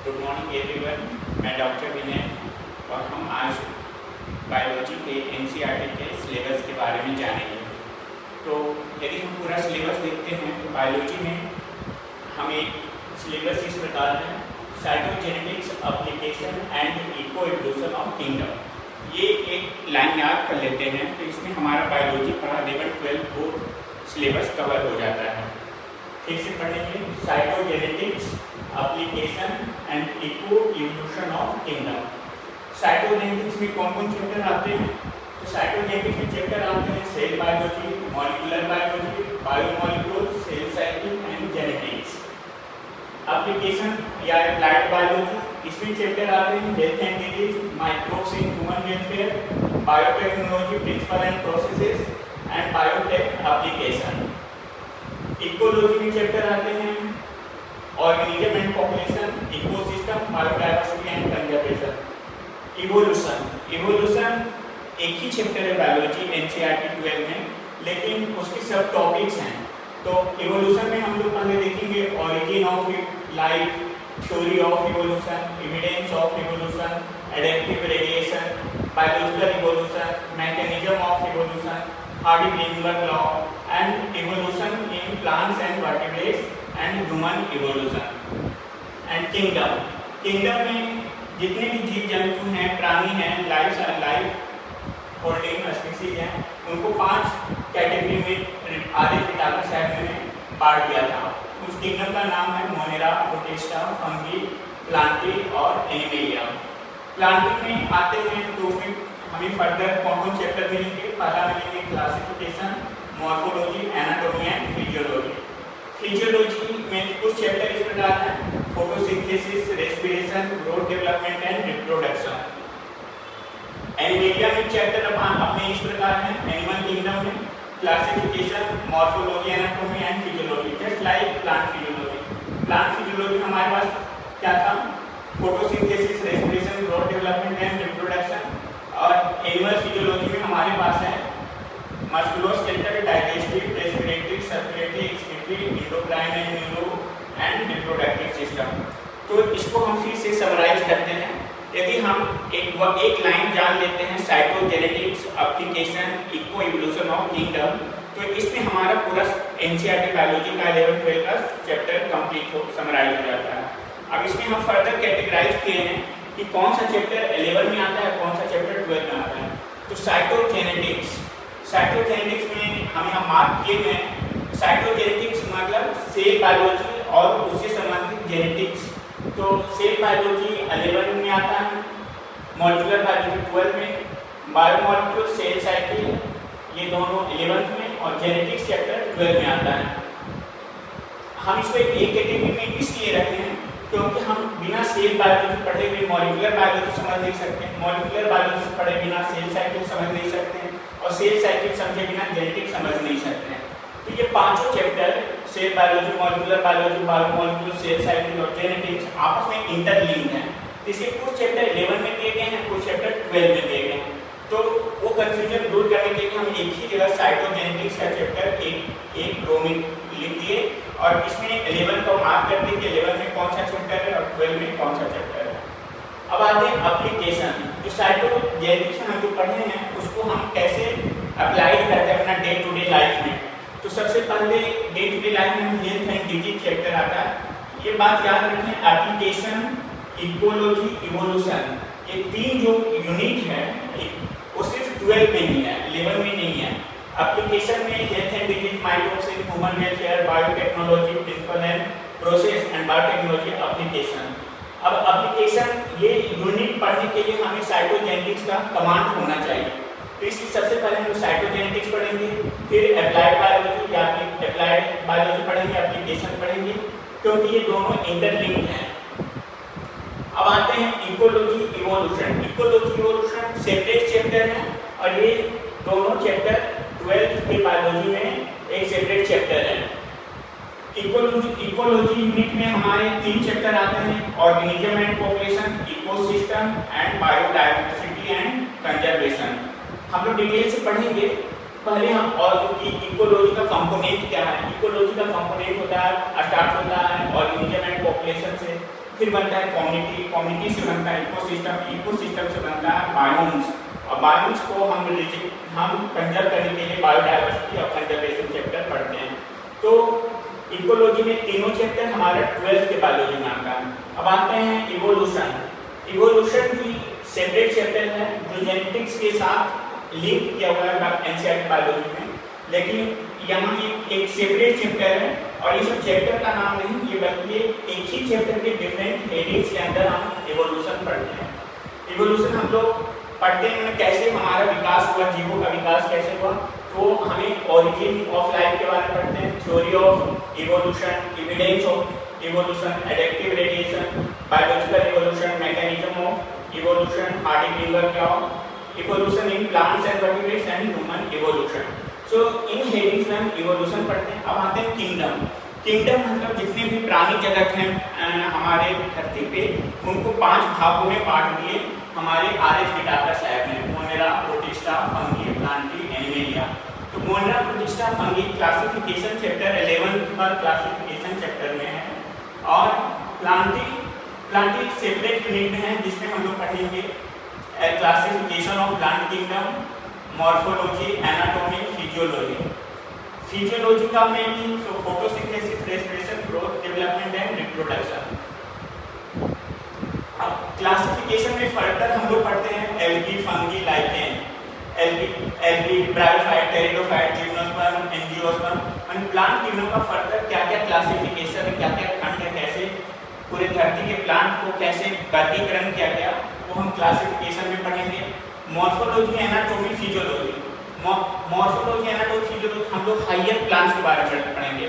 Good morning everyone. मैं doctor विनय और हम आज बायोलॉजी के एनसीईआरटी के सिलेबस के बारे में जानेंगे। तो यदि हम पूरा सिलेबस देखते हैं तो बायोलॉजी में हमें सिलेबस इस प्रकार है: cytogenetics, application and eco evolution of kingdom. ये एक लाइन याद कर लेते हैं तो इसमें हमारा बायोलॉजी का 11-12 बोर्ड सिलेबस कवर हो जाता है। फिर से पढ़ेंगे: cytogenetics, application and eco evolution of kingdom. Cytogenetics में कौन कौन चैप्टर आते हैं? तो साइटोजेनेटिक्स में चैप्टर आते हैं cell biology, molecular biology, biomolecule, cell cycle and genetics. Application या एप्लाइड बायोलॉजी, इसमें चैप्टर आते हैं health and disease, microbes in human welfare, biotechnology principle and processes and biotech application. Ecology में चैप्टर आते हैं organism and population, ecosystem, biodiversity and conservation. Evolution एक ही chapter है बायोलॉजी एनसीईआरटी 12 में, लेकिन उसके सब टॉपिक्स हैं। तो इवोल्यूशन में हम लोग पहले देखेंगे origin of life, theory of evolution, evidence of evolution, adaptive radiation, biological evolution, mechanism of evolution, Hardy-Greenberg law and evolution in plants and vertebrates and human evolution. And kingdom में जितने भी जीव जंतु हैं, प्राणी हैं, लाइफ होल्डिंग स्पीसीज हैं, उनको 5 कैटेगरी में आधे पिटागोरस साहब ने बांट दिया था। उस किंगडम का नाम है मोनेरा, प्रोटिस्टा, फंगी, प्लांटी और एनिमेलिया। प्लांटी में आते हैं तो फिर हमें फर्दर कौन चैप्टर मिलेंगे? पहला मिलेंगे classification, morphology, anatomy and physiology. Physiology में कुछ चैप्टर इस प्रकार हैं: photosynthesis, respiration, growth, development and reproduction. Animalia में चैप्टर अपने इस प्रकार हैं: एनिमल किंगडम में classification, morphology, anatomy and physiology, just like plant physiology. Plant physiology हमारे पास क्या था? Photosynthesis, respiration, growth, development and reproduction. और एनिमल फिजियोलॉजी में हमारे पास है musculoskeletal, digestive, respiratory, circulatory, excretory, endocrine and neuro and reproductive system. तो इसको हम फिर से समराइज करते हैं। यदि हम एक लाइन जान लेते हैं cytogenetics, application, eco evolution of kingdom, तो इसमें हमारा पूरा एनसीईआरटी बायोलॉजी का 11-12 का चैप्टर कंप्लीट हो समराइज हो जाता है। अब इसमें हम फर्दर कैटेगराइज किए हैं कि कौन सा चैप्टर 11 में आता है, कौन सा चैप्टर 12 में आता है। तो साइटोजेनेटिक्स में हम यहाँ मार्क किए हैं। साइटोजेनेटिक्स मतलब सेल बायोलॉजी और उससे संबंधित जेनेटिक्स। तो सेल बायोलॉजी 11 में आता है, मॉलिक्यूलर बायोलॉजी 12 में, बायोमॉलिक्यूल, सेल साइकिल ये दोनों 11th में और जेनेटिक्स चैप्टर 12 में आता है। हम इसको एक कैटेगरी में इसलिए रखे हैं क्योंकि हम बिना सेल बायोलॉजी पढ़े हुए मॉलिक्यूलर बायोलॉजी समझ नहीं सकते, मॉलिक्यूलर बायोलॉजी पढ़े बिना सेल साइकिल समझ नहीं सकते और सेल साइकिल समझे बिना जेनेटिक्स समझ नहीं सकते। तो ये पांचों chapter cell biology, molecular biology, biomolecule, cell cycle और जेनेटिक्स आपस में इंटरलिंक्ड हैं। इसके कुछ चैप्टर 11 में दिए गए हैं, कुछ चैप्टर 12 में दिए गए हैं। तो वो कंफ्यूजन दूर करने के लिए हम एक ही जगह साइटोजेनेटिक्स का चैप्टर एक रो में लिख दिए और इसमें 11 को मार्क कर दिए कि 11 में कौन सा चैप्टर है और 12 में कौन सा चैप्टर है। अब आते हैं एप्लीकेशन। जो साइटोजेनेटिक्स हम जो पढ़े हैं उसको हम कैसे अप्लाइड करते हैं अपना डे टू डे लाइफ में। तो सबसे पहले डे टू डे लाइफ में हेल्थ एंड डिजीज चैप्टर आता है। ये बात याद रखें, एप्लीकेशन, इकोलॉजी, इवोल्यूशन, ये 3 जो यूनिट है वो सिर्फ 12 में ही है, 11 में नहीं है। एप्लीकेशन में health and disease, microbes in human welfare, biotechnology principle and process and biotechnology application. अब एप्लीकेशन ये यूनिट पढ़ने के लिए हमें साइटोजेनेटिक्स का कमांड होना चाहिए। तो इसकी सबसे पहले हम साइटोजेनेटिक्स पढ़ेंगे, फिर एप्लाइड बायोलॉजी या एप्लाइड बायोलॉजी पढ़ेंगे, एप्लीकेशन पढ़ेंगे, क्योंकि ये दोनों इंटरलिंक्ड हैं। अब आते हैं ecology, evolution. Ecology, evolution separate chapter है और ये दोनों चैप्टर 12th के बायोलॉजी में एक सेपरेट चैप्टर है। इकोलॉजी यूनिट में हमारे 3 चैप्टर आते हैं: organism and population, ecosystem and biodiversity and conservation. हम लोग डिटेल से पढ़ेंगे। पहले हम और इकोलॉजी का कंपोनेंट क्या है। इकोलॉजी का कंपोनेंट होता है, स्टार्ट होता है ऑर्गेनिज्म एंड पॉपुलेशन से। फिर बनता है कम्युनिटी, कम्युनिटी से बनता है इकोसिस्टम, इकोसिस्टम से बनता है बायोम्स, और बायोम्स को हम कंजर्व करने के लिए बायोडाइवर्सिटी और कंजर्वेशन चैप्टर पढ़ते हैं। तो इकोलॉजी में तीनों चैप्टर हमारा 12th के बायोलॉजी में आता है। अब आते हैं इवोल्यूशन। इवोल्यूशन भी सेपरेट चैप्टर है जो जेनेटिक्स के साथ लिंक किया हुआ है एनसीईआरटी बायोलॉजी में, लेकिन यहाँ एक सेपरेट चैप्टर है और ये सब चैप्टर का नाम नहीं, ये बल्कि एक ही चैप्टर के डिफरेंट हेडिंग्स के अंदर हम इवोल्यूशन पढ़ते हैं। इवोल्यूशन हम लोग पढ़ते हैं कैसे हमारा विकास हुआ, जीवों का विकास कैसे हुआ, तो हमें ओरिजिन ऑफ लाइफ के बारे में पढ़ते हैं, theory of evolution, evidence of evolution, adaptive radiation, biological evolution, mechanism of evolution, Hardy-Kruger law, evolution in plants and vertebrates and human evolution. So in headings में हम इवोल्यूशन पढ़ते हैं। अब आते हैं किंगडम। किंगडम मतलब जितने भी प्राणी जगत हैं हमारे धरती पे, उनको 5 भागों में बांट दिए हमारे आर्य पिटाका साहब ने, Monera, Protista, Fungi, Plantae, Animalia. तो Monera, Protista, Fungi classification chapter 11th पर क्लासिफिकेशन चैप्टर में है, और प्लांटी सेपरेट यूनिट में है जिसमें हम लोग पढ़ेंगे classification of plant kingdom, morphology, anatomy, physiology. Physiology का में photosynthesis, respiration, growth, development and reproduction. अब क्लासिफिकेशन में फर्दर हम लोग पढ़ते हैं algae, fungi, lichen, algae, bryophyte, pteridophyte, gymnosperm, angiosperm. और प्लांट किंगडम का फर्दर क्या क्या क्लासिफिकेशन है, क्या क्या खंड है, कैसे पूरे धरती के प्लांट को कैसे वर्गीकरण किया गया, वो हम क्लासिफिकेशन में पढ़ेंगे। Morphology, anatomy, physiology. Morphology, anatomy, physiology हम लोग हायर प्लांट्स के बारे में पढ़ेंगे,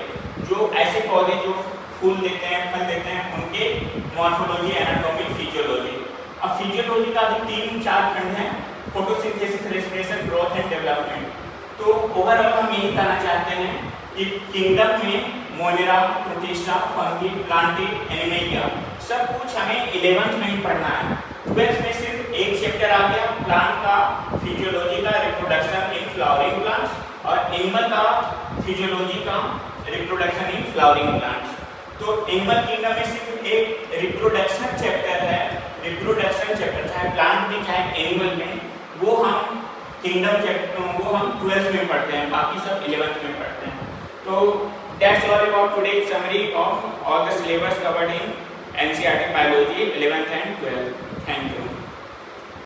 जो ऐसे पौधे जो फूल देते हैं, फल देते हैं, उनके मॉर्फोलॉजी, एनाटॉमी, फिजियोलॉजी। अब फिजियोलॉजी का भी 3-4 खंड हैं, photosynthesis, respiration, growth and development. तो ओवरऑल हम यही कहना चाहते हैं कि किंगडम में Monera, Protista, Fungi, Plantae, animalia सब कुछ हमें 11th में ही पढ़ना है। 12th में सिर्फ एक चैप्टर आ गया प्लांट का, फिजियोलॉजी का, रिप्रोडक्शन इन फ्लावरिंग प्लांट्स, और एनिमल का फिजियोलॉजी का, रिप्रोडक्शन इन फ्लावरिंग प्लांट्स। तो एनिमल किंगडम में सिर्फ एक रिप्रोडक्शन चैप्टर है, रिप्रोडक्शन चैप्टर चाहे प्लांट में चाहे एनिमल में, वो हम किंगडम चैप्टर वो हम 12th में पढ़ते हैं, बाकी सब 11th में पढ़ते हैं। तो that's all about today's summary of all the syllabus covered in NCERT biology 11th and 12th.